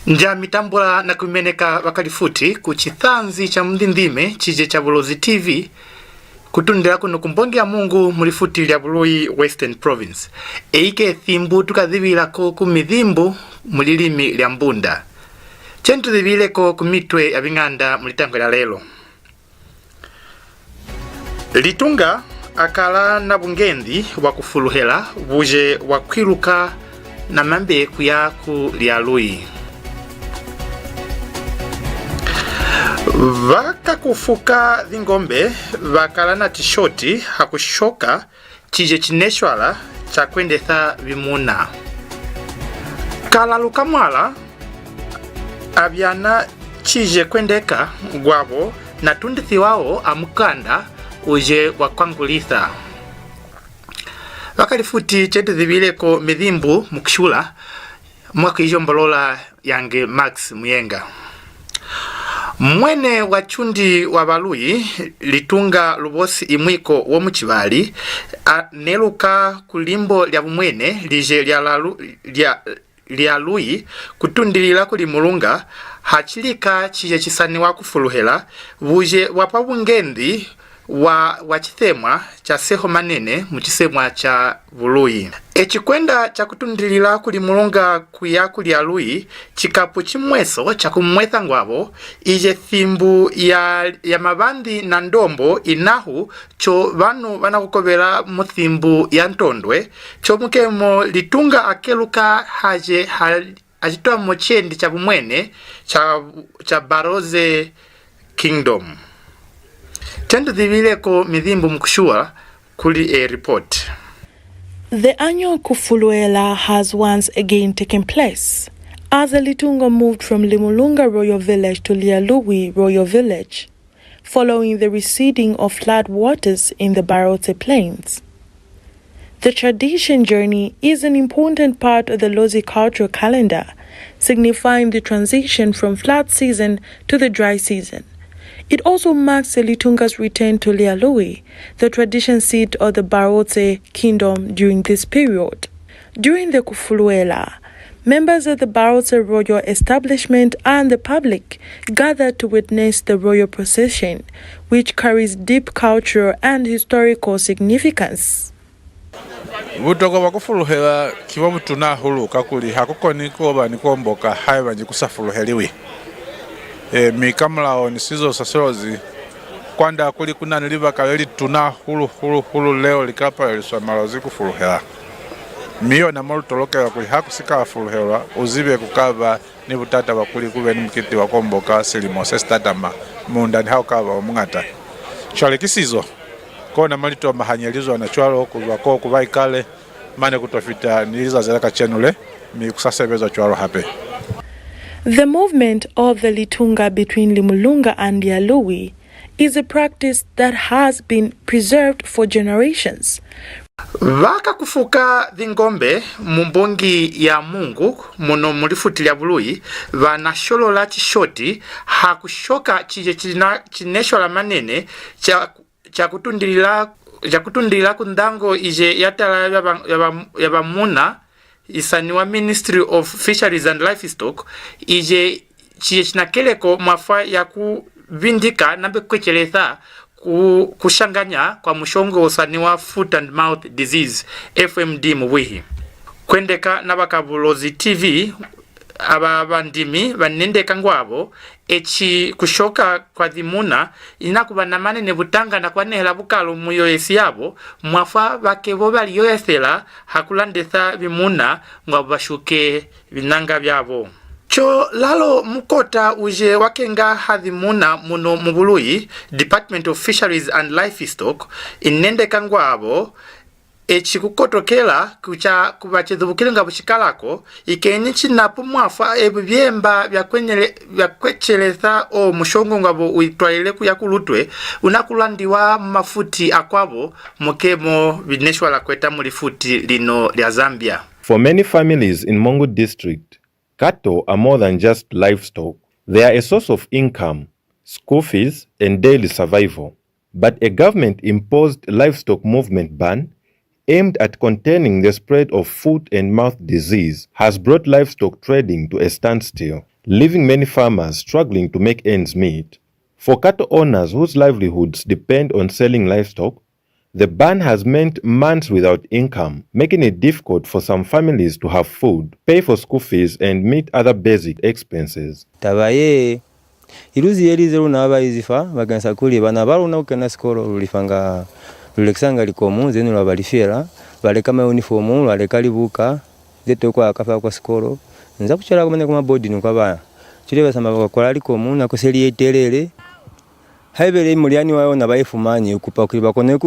Nja mitambula na kumeneka wakalifuti kuchithanzi cha mndindime CIJE cha Bulozi TV kutundira kuno kumbongea Mungu mulifuti lya Buloi Western Province eike THIMBU tukadhibilako ku Mithzimbu mulilimi lya Mbunda chentu dhibileko kumitwe ya VYANA mulitango la lelo LITUNGA AKALA na VUNGENDTHI WAKUFULUHELA VWAKUYA na mambe kuya ku LEALUI VAKA KUFUKA THINGOMBE VAKALA NACISHOTI HAKU SHOKA CIJE CHINESHWALA cha KWENDEKA KALALUKA MWALA VYANA CIJE KWENDEKA KWAVO NATUNDITHIWA MUKANDA uje WAKWANGULIWA wakalifuti chetu dhibileko Mithzimbu Mu mwaka ijombolola yange Max Muyenga mwene wa chundi wa balui LITUNGA lubosi imwiko wo muchibali neluka kulimbo lya bumwene lije LEALUI kutundilila kuli mulunga hachilika CIJE chisani wakufuluhela buje wapa VUNGENDTHI wa chithemwa cha seho manene muchisemwa cha Buloi echikwenda cha kutundilila kuli mulunga kuya ku LEALUI chikapu chimweso cha kumwetha ngwabo ije THIMBU ya mabandi na ndombo inahu cho vanu vanakukobela mu THIMBU ya ntondwe cho mukemo LITUNGA akeluka haje ajitoa mochendi cha bumwene cha Bulozi Kingdom Tendo dhibileko Mithzimbu Mu kuli a report. The annual KUFULUHELA has once again taken place as the LITUNGA moved from Limulunga Royal Village to LEALUI Royal Village following the receding of flood waters in the Barote Plains. The tradition journey is an important part of the Lozi cultural calendar, signifying the transition from flood season to the dry season. It also marks the LITUNGA's return to LEALUI, the tradition seat of the Barote Kingdom during this period. During the KUFULUHELA, members of the Barote royal establishment and the public gathered to witness the royal procession, which carries deep cultural and historical significance. Butoka wakufuluhela kiwa mutuna hulu kakuli hakuko nikoba nikomboka haiwa njikusafuluheliwi. Mikamla onisizo saserozi kwanda kuli kuna niliva kaweli tuna hulu leo likapa yeliswa malozi kufuluhela miyo na molu toloke wakuli haku sika wafuluhela uzibe kukava ni butata wakuli kuwe ni mkiti wakomboka silimo sestatama muundani hao kava omungata chwale kisizo kona malito mahanyelizo na chwalo kuzwako kuvai kale mane kutofita niliza zelaka chenule mi kusasebeza chwalo hape. The movement of the LITUNGA between Limulunga and LEALUI is a practice that has been preserved for generations. Vaka kufuka dhingombe mumbongi ya Mungu muno mulifuti lya Buloi vanasholola chishoti hakushoka CIJE chineshola manene cha kutundilila kundango ije yatala yabamuna isaniwa Ministry of Fisheries and Livestock ije CIJE chinakeleko mwafa ya kuvindika nambe kwecheleza kushanganya kwa mushongo usaniwa Foot and Mouth Disease FMD muwihi kwendeka na baka Bulozi TV abandimi banendeka ngwabo echi kushoka kwa THZIMUNA inakuba na manene butanga na kwanehela bukalo muyoyesi yabo mwafa bakebo bali yoyesela hakulandetha VYANA ngwabo bashuke binanga byabo cho lalo mukota uje wakenga THZIMUNA muno mu Buloi Department of Fisheries and Livestock inendeka ngwabo echi kukotokela kucha kubachedhubukilenga bushikalako ikenyi chinapo mwafa ebyemba byakwecheleza o mushongo ngabo uitwaile kuyakulutwe unakulandiwa mafuti akwabo mukemo bineshwala kweta mulifuti lino lya Zambia. For many families in Mongu district, cattle are more than just livestock. They are a source of income, school fees, and daily survival. But a government-imposed livestock movement ban aimed at containing the spread of foot and mouth disease has brought livestock trading to a standstill. leaving many farmers struggling to make ends meet. For cattle owners whose livelihoods depend on selling livestock, the ban has meant months without income, making it difficult for some families to have food, pay for school fees, and meet other basic expenses. Tabaye iluzi yelize luna izifa bagansa kuli bana baluna ukena skolo lulifanga lulexanga likomu zenu lwa balifera balekama uniform lwalekalibuka zeto kwa akafa kwa skolo nza kuchara kumene kuma body nukaba chile basamba bakola likomu na kuseli yetelele haibele muliani wayo na baifumani ukupakuli bakone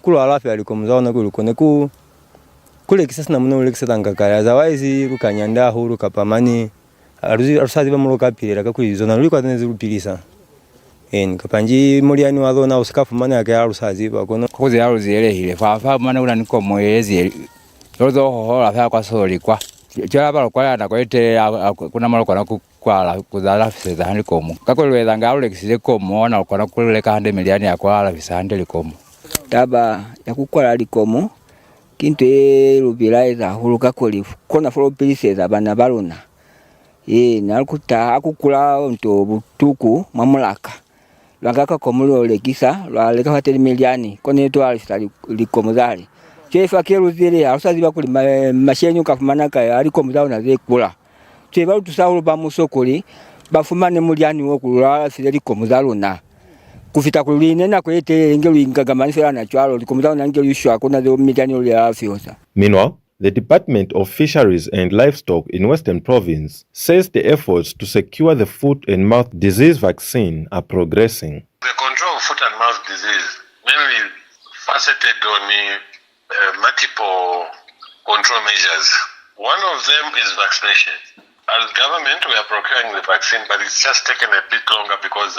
kulwala afya likomu zaona kulukone kule kisasa na muno lekisa ngakaya zawaizi lukanyanda huru kapamani arusazi bamuloka pirera kakwizo luliko atenezulupilisa kapanji muliani wazona usikafumana yake arusazi bakono kuzi aruziyelehile fafa mana ula niko moyezi yozo hola fa kwa soli kwa chala balo kwa na kwete kuna maloko na kukwala kuzala fisa handi komo kakolweza ngalo kisile komo na ukona kuleka hande miliani ya kwala fisa handi likomo taba ya kukwala likomo kintu lubiraiza huluka koli kona folo piliseza bana baluna nalukuta akukula onto butuku mamulaka lwangaka komulo lekisa lwaleka fateli miliani kone to alista likomuzali chefa keluzile alusazi bakuli mashenyu kafumanaka alikomuzao na zekula cheba lutusaulo bamusokoli bafumane miliani wokulwa fili komuzaluna kufita kuline na kwete ngelu ingagamanifera na chwalo likomuzao na ngelu shwa kuna zo miliani ole afiosa. Meanwhile, the Department of Fisheries and Livestock in Western Province says the efforts to secure the foot and mouth disease vaccine are progressing. The control of foot and mouth disease mainly faceted on multiple control measures. One of them is vaccination. As government, we are procuring the vaccine, but it's just taken a bit longer because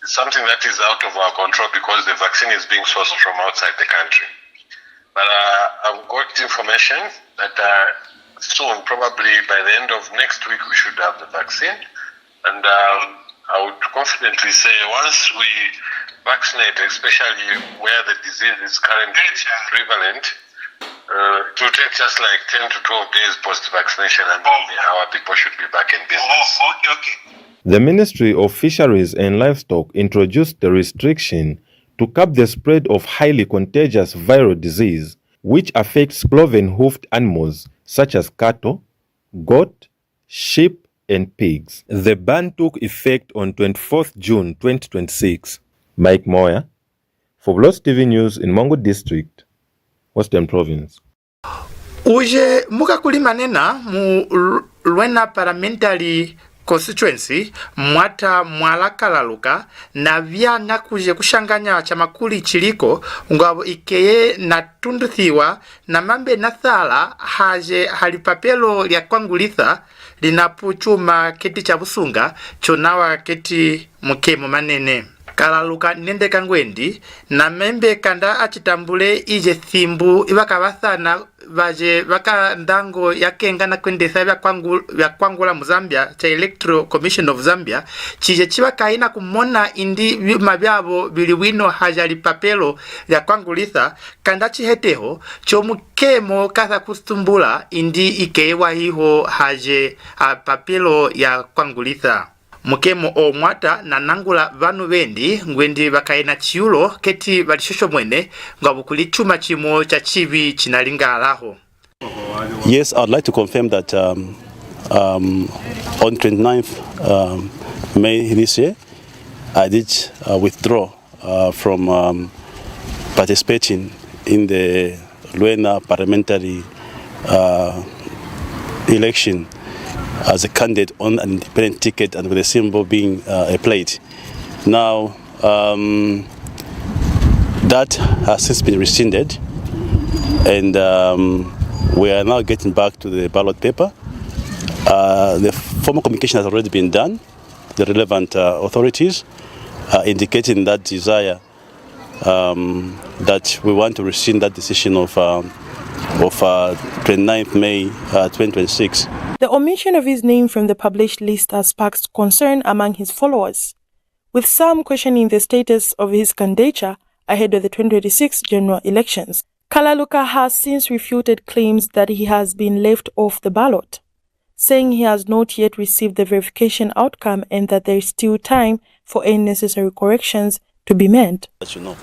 it's something that is out of our control because the vaccine is being sourced from outside the country. But I've got information that soon, probably by the end of next week, we should have the vaccine. And I would confidently say once we vaccinate, especially where the disease is currently prevalent, it will take just like 10 to 12 days post-vaccination and then our people should be back in business. Okay. The Ministry of Fisheries and Livestock introduced the restriction to cap the spread of highly contagious viral disease, which affects cloven-hoofed animals such as cattle, goat, sheep, and pigs. The ban took effect on 24th June 2026. Mike Moya, for Bulozi TV News in Mongo District, Western Province. Uje mukakulimanena mu Lwena Parliamentary Constituency mwata MWALA KALALUKA na VYANA kuje kushanganya chamakuli chiliko ngabo ikeye NATUNDITHIWA na mambe nathala haje halipapelo lya kwangulitha linapuchuma keti cha busunga chonawa keti mukemo manene. KALALUKA nende kangwendi na membe kanda achitambule ije THIMBU ibakabathana vaje vaka ndango yakenga na kwendesa vya kwangula mu Zambia cha Electoral Commission of Zambia chije chibakaina kumona indi vyuma vyabo biliwino hajali papelo ya kwangulitha kanda chiheteho chomukemo katha kustumbula indi ikewa hiho haje papelo ya kwangulitha. Mukemo o mwata na nangula vanu vendi ngwendi vakaina chiulo keti valishosho mwene ngabukuli chuma chimo cha chivi chinalinga alaho. Yes, I'd like to confirm that on 29th May this year, I did withdraw from participating in the Lwena parliamentary election as a candidate on an independent ticket and with a symbol being a plate. Now, that has since been rescinded, and we are now getting back to the ballot paper. The formal communication has already been done, the relevant authorities, indicating that desire that we want to rescind that decision of 29th May 2026. The omission of his name from the published list has sparked concern among his followers, with some questioning the status of his candidature ahead of the 2026 general elections. KALALUKA has since refuted claims that he has been left off the ballot, saying he has not yet received the verification outcome and that there is still time for any necessary corrections to be made. That you know,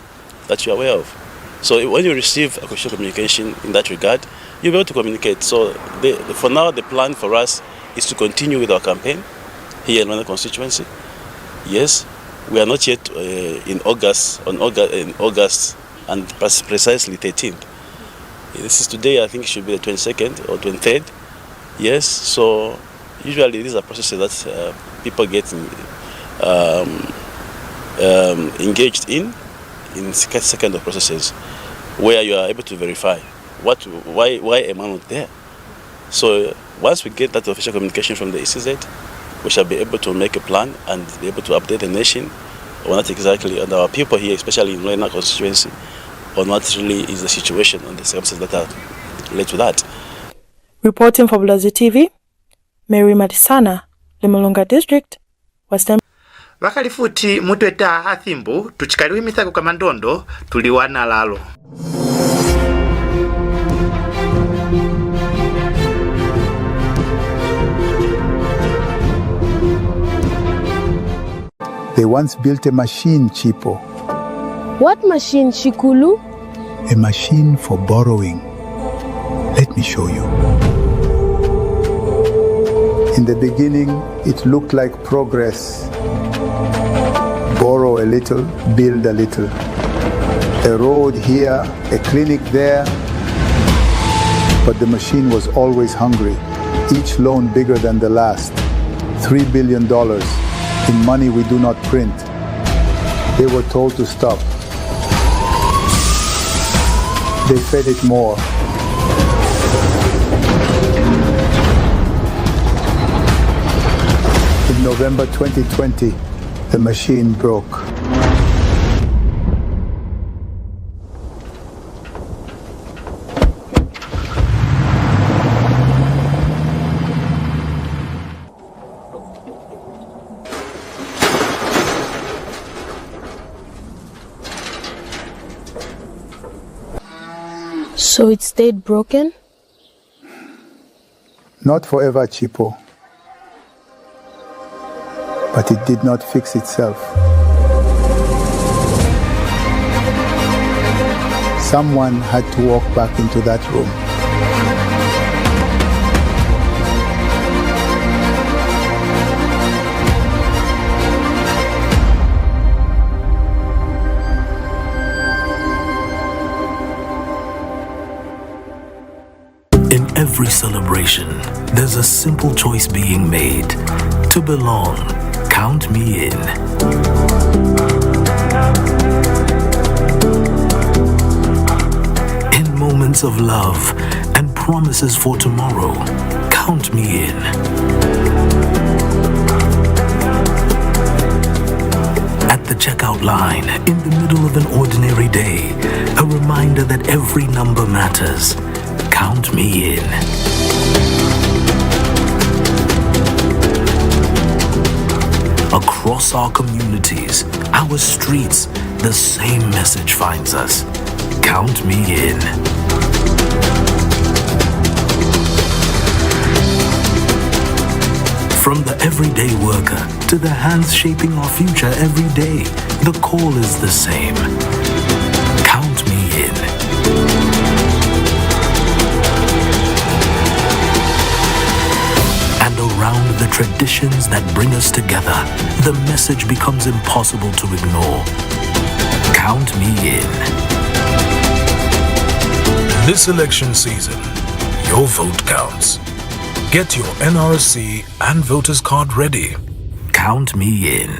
that you're aware of. So when you receive a question communication in that regard, you'll be able to communicate. So for now, the plan for us is to continue with our campaign here in Rwanda constituency. Yes, we are not yet in August and precisely 13th. This is today, I think it should be the 22nd or 23rd. Yes, so usually these are processes that people get engaged in second of processes where you are able to verify why a man not there. So once we get that official communication from the ECZ, we shall be able to make a plan and be able to update the nation on what exactly, and our people here, especially in Rwanda constituency, on what really is the situation and the circumstances that are led to that. Reporting for Bulozi TV, Mary Matisana, Limulunga District, Western. Vakalifuti mutweta THIMBU tuchikaliwe mithako kamandondo tuliwana lalo. They once built a machine, Chipo. What machine, Shikulu? A machine for borrowing. Let me show you. In the beginning, it looked like progress. Borrow a little, build a little. A road here, a clinic there. But the machine was always hungry. Each loan bigger than the last. $3 billion in money we do not print. They were told to stop. They fed it more. In November 2020, the machine broke. So it stayed broken? Not forever, Chipo. But it did not fix itself. Someone had to walk back into that room. In every celebration, there's a simple choice being made. To belong, count me in. In moments of love and promises for tomorrow, count me in. At the checkout line, in the middle of an ordinary day, a reminder that every number matters. Count me in. Across our communities, our streets, the same message finds us. Count me in. From the everyday worker to the hands shaping our future every day, the call is the same. Count me in. Around the traditions that bring us together, the message becomes impossible to ignore. Count me in. This election season, your vote counts. Get your NRC and voters card ready. Count me in.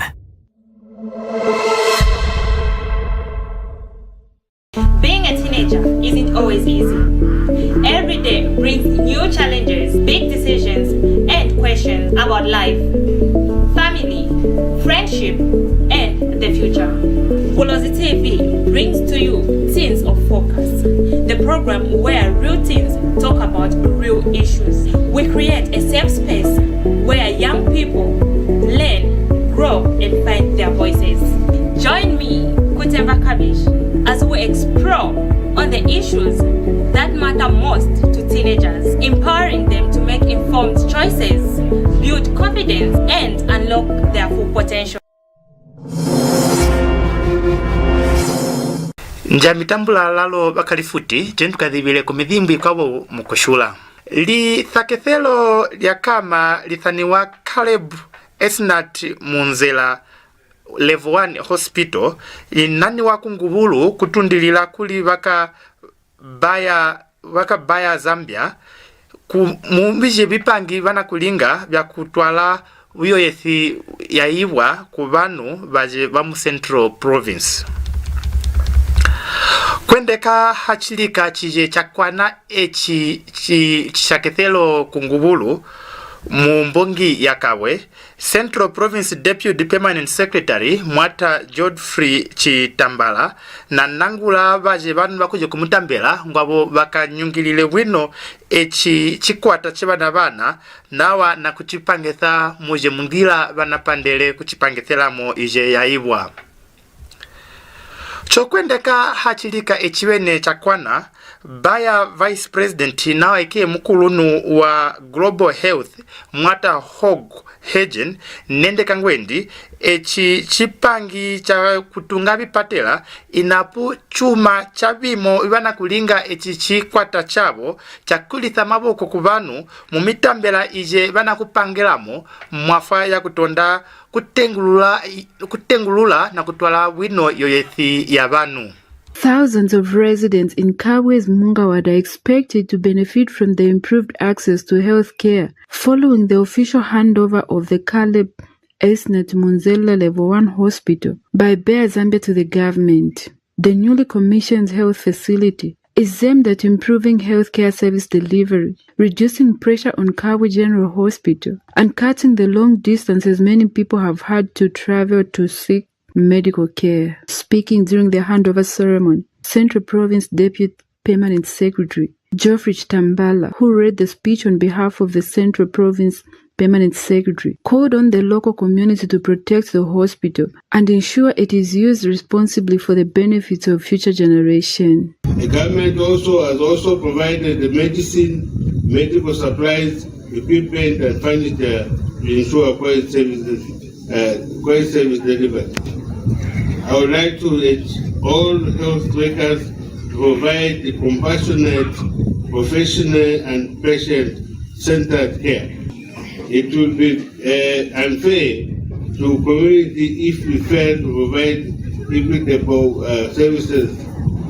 Being a teenager isn't always easy. Every day brings new challenges, big decisions, and questions about life, family, friendship, and the future. Bulozi TV brings to you Teens of Focus, the program where real teens talk about real issues. We create a safe space where young people learn, grow, and find their voices. Join me, Kutemba Kabish, as we explore on the issues that matter most to teenagers, empowering them to make informed informed choices, build confidence, and unlock their full potential. Njamitambula lalo bakalifuti jentu kadhibile kumidhimbi kwabo mukushula. LITHAKETHELO lyakama lithaniwa Caleb ESNART MUNZELE Level 1 Hospital linani wakungubulu kutundilila kuli baya Zambia mumbije bipangi vana kulinga vya kutwala uyoyethi yaiwa kubanu baje bamu Central Province. Kwendeka hachilika CIJE chakwana chishakethelo kungubulu mumbongi yakawe Central Province Deputy Permanent Secretary Mwata Godfrey Chitambala na nangula baje banu bakuje kumutambela ngwabo bakanyungilile wino chikwata chebana bana nawa na kuchipangetha muje mungila bana pandele kuchipangethela mo ije yaibwa. Chokwendeka hachilika echiwene chakwana baya Vice President nawa ike mkulunu wa Global Health Mwata Hog Hejen nendeka ngwendi chipangi cha kutungabi patela inapu chuma chabimo ibana kulinga chikwata chabo chakulitha maboko kubanu mumitambela ije bana kupangelamo mwafa ya kutonda kutengulula na kutwala wino yoyethi ya banu. Thousands of residents in Kabwe's Mungawada are expected to benefit from the improved access to health care following the official handover of the Caleb ESNART Munzele Level 1 Hospital by Bear Zambia to the government. The newly commissioned health facility is aimed at improving healthcare service delivery, reducing pressure on Kabwe General Hospital, and cutting the long distances many people have had to travel to seek medical care. Speaking during the handover ceremony, Central Province Deputy Permanent Secretary Geoffrey Chitambala, who read the speech on behalf of the Central Province Permanent Secretary, called on the local community to protect the hospital and ensure it is used responsibly for the benefits of future generations. The government has provided the medicine, medical supplies, equipment, and furniture to ensure quality service delivery. I would like to urge all health workers to provide the compassionate, professional, and patient-centered care. It would be unfair to community if we fail to provide equitable services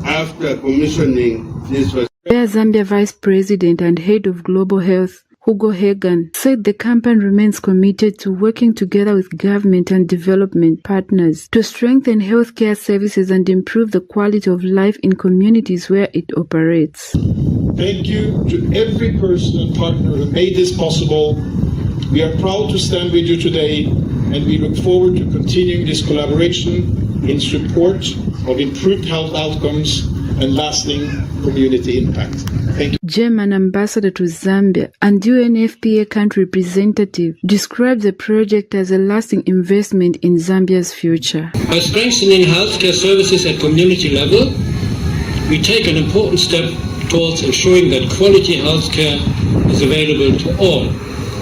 after commissioning this facility. Bear Zambia Vice President and Head of Global Health Hugo Hagan said the company remains committed to working together with government and development partners to strengthen healthcare services and improve the quality of life in communities where it operates. Thank you to every person and partner who made this possible. We are proud to stand with you today, and we look forward to continuing this collaboration in support of improved health outcomes and lasting community impact. Thank you. German ambassador to Zambia and UNFPA country representative described the project as a lasting investment in Zambia's future. By strengthening healthcare services at community level, we take an important step towards ensuring that quality healthcare is available to all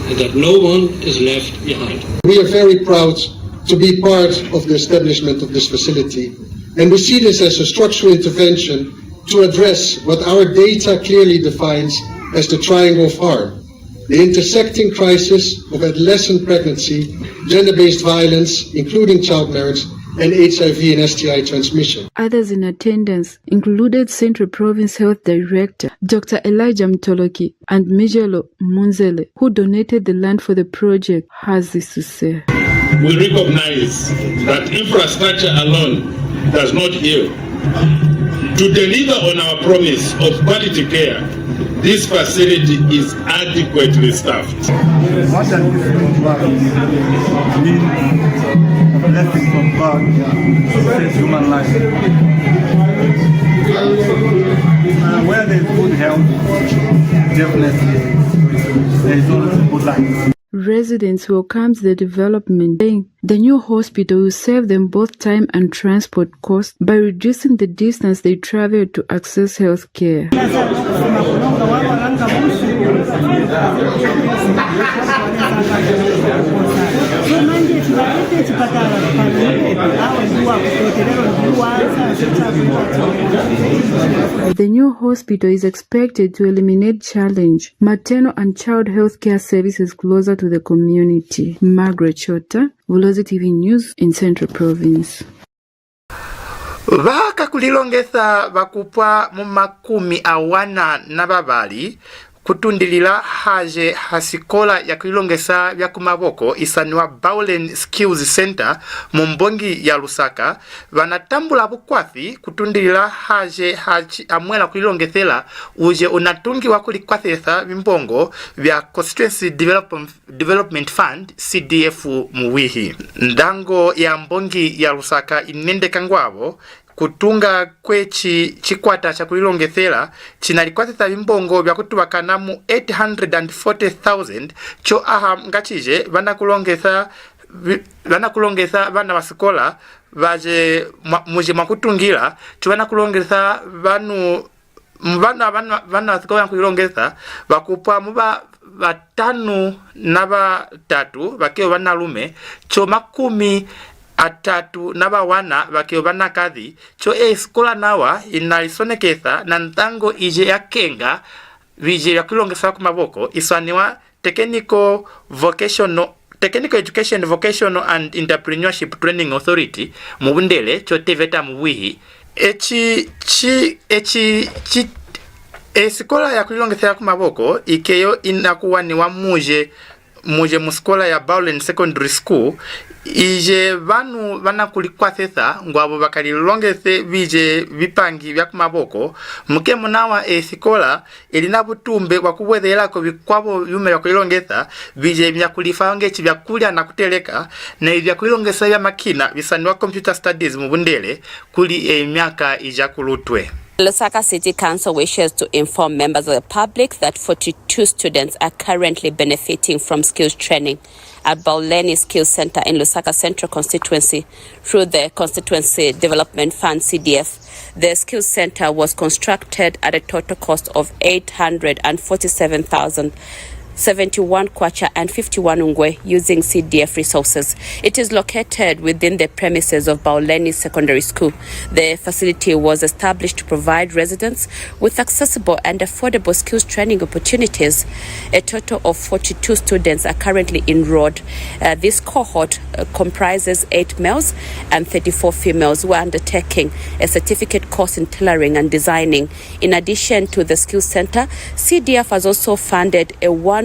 and that no one is left behind. We are very proud to be part of the establishment of this facility, and we see this as a structural intervention to address what our data clearly defines as the triangle of harm: the intersecting crisis of adolescent pregnancy, gender-based violence, including child marriage, and HIV and STI transmission. Others in attendance included Central Province Health Director Dr. Elijah Mtoloki and Mijelo Munzele, who donated the land for the project, has this to say. We recognize that infrastructure alone does not heal. To deliver on our promise of quality care, this facility is adequately staffed. What an a blessing from God to save human life. Where there is good health, definitely there is always a good life. Residents welcomed the development, saying the new hospital will save them both time and transport costs by reducing the distance they travel to access health care. The new hospital is expected to eliminate challenge maternal and child health care services closer to the community. Margaret Chota, Bulozi TV News in Central Province. Vaka kulilongeza vakupwa mu makumi awana na babali kutundilila haje hasikola ya kulilongesa vya kumaboko isaniwa Baulen Skills Center mu mbongi ya Lusaka vanatambula bukwathi kutundilila haje amwela kulilongethela uje unatungi wa kulikwathetha vimbongo vya Constituency Development Fund CDF muwihi. Ndango ya mbongi ya Lusaka inendeka ngwavo kutunga kwechi chikwata cha kulilongethela chinalikwathetha vimbongo vya kutubakana mu 840,000 cho aha ngachije vanakulongetha vana vasikola vaje muje makutungira cho vanakulongetha vana vasikola kulilongetha vakupwa muba vatanu na batatu vakeo vanalume cho makumi atatu na bawana vakeo banakadhi cho esikola nawa inalisoneketha na ntango ije ya kenga vije ya kulongesa kumaboko isaniwa Technical Education Vocational and Entrepreneurship Training Authority MWALA cho TVETA muwihi esikola ya kulongesa kumaboko ikeyo inakuwa ni wa muje musikola ya Baulen Secondary School ije vana kulikwathetha ngwabo bakalilongese vije vipangi vya kumaboko muke munawa esikola elina butumbe wakubwethelako bikwabo yume ya kulilongesa vije vya kulifange vya kulya na kuteleka na vya kulilongesa vya makina visaniwa computer studies mubundele kuli emyaka ijakulutwe. Lusaka City Council wishes to inform members of the public that 42 students are currently benefiting from skills training at Bauleni Skills Center in Lusaka Central Constituency through the Constituency Development Fund CDF. The Skills Center was constructed at a total cost of 847,071 kwacha and 51 ngwe using CDF resources. It is located within the premises of Bauleni Secondary School. The facility was established to provide residents with accessible and affordable skills training opportunities. A total of 42 students are currently enrolled. This cohort comprises 8 males and 34 females who are undertaking a certificate course in tailoring and designing. In addition to the Skills Center, CDF has also funded a 1x3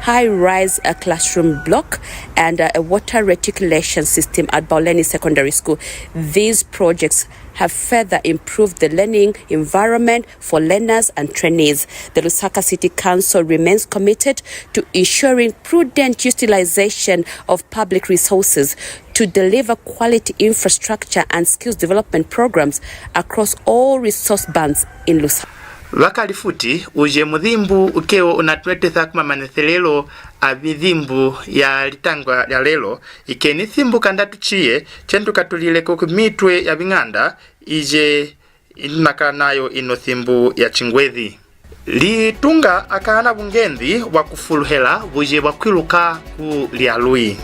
high-rise classroom block and a water reticulation system at Bauleni Secondary School. These projects have further improved the learning environment for learners and trainees. The Lusaka City Council remains committed to ensuring prudent utilization of public resources to deliver quality infrastructure and skills development programs across all resource bands in Lusaka. Vakalifuti uje Mithzimbu ukeo unatuletetha kuma manethelelo a Mithzimbu ya litangwa ya lelo ikeni thimbu kandatu chiye chentu katulileko kumitwe ya binganda ije inaka nayo ino thimbu ya chingwethi. Litunga akana vungendhi wa KUFULUHELA vuje wakwiluka ku LIALUI.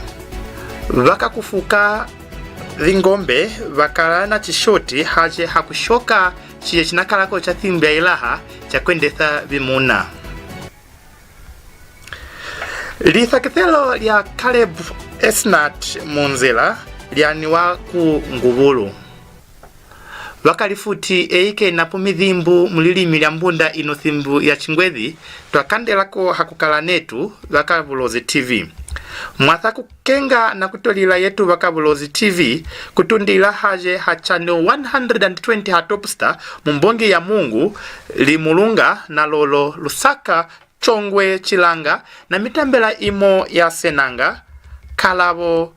Vakakufuka THZINGOMBE VAKALA NACISHOTI haje HAKU CIJE chinakalako cha THIMBU YAYILAHA cha KWENDEKA. LITHAKETHELO lya Caleb ESNART MUNZELE lyaniwa ku ngubulu. Vakalifuti eike napo Mithzimbu mulilimi lya mbunda ino thimbu ya chingwethi twakandelako hakukala netu vaka Bulozi TV. Mwatha kukenga na kutolila yetu vaka Bulozi TV kutundila haje ha channel 120 ha TopStar mumbongi ya Mungu limulunga na lolo Lusaka Chongwe Chilanga na mitambela imo ya Senanga Kalavo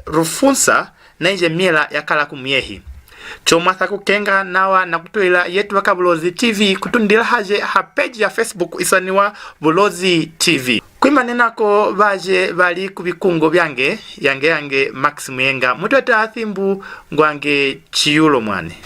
Rufunsa na ije miela ya kala kumyehi. Chomwatha kukenga nawa na kutoila yetu vaka Bulozi TV kutundila haje ha page ya Facebook isaniwa Bulozi TV. Kwimanenako vaje vali kubikungo byange yange Max Muyenga mutweta Thimbu ngwange chiyulo mwane.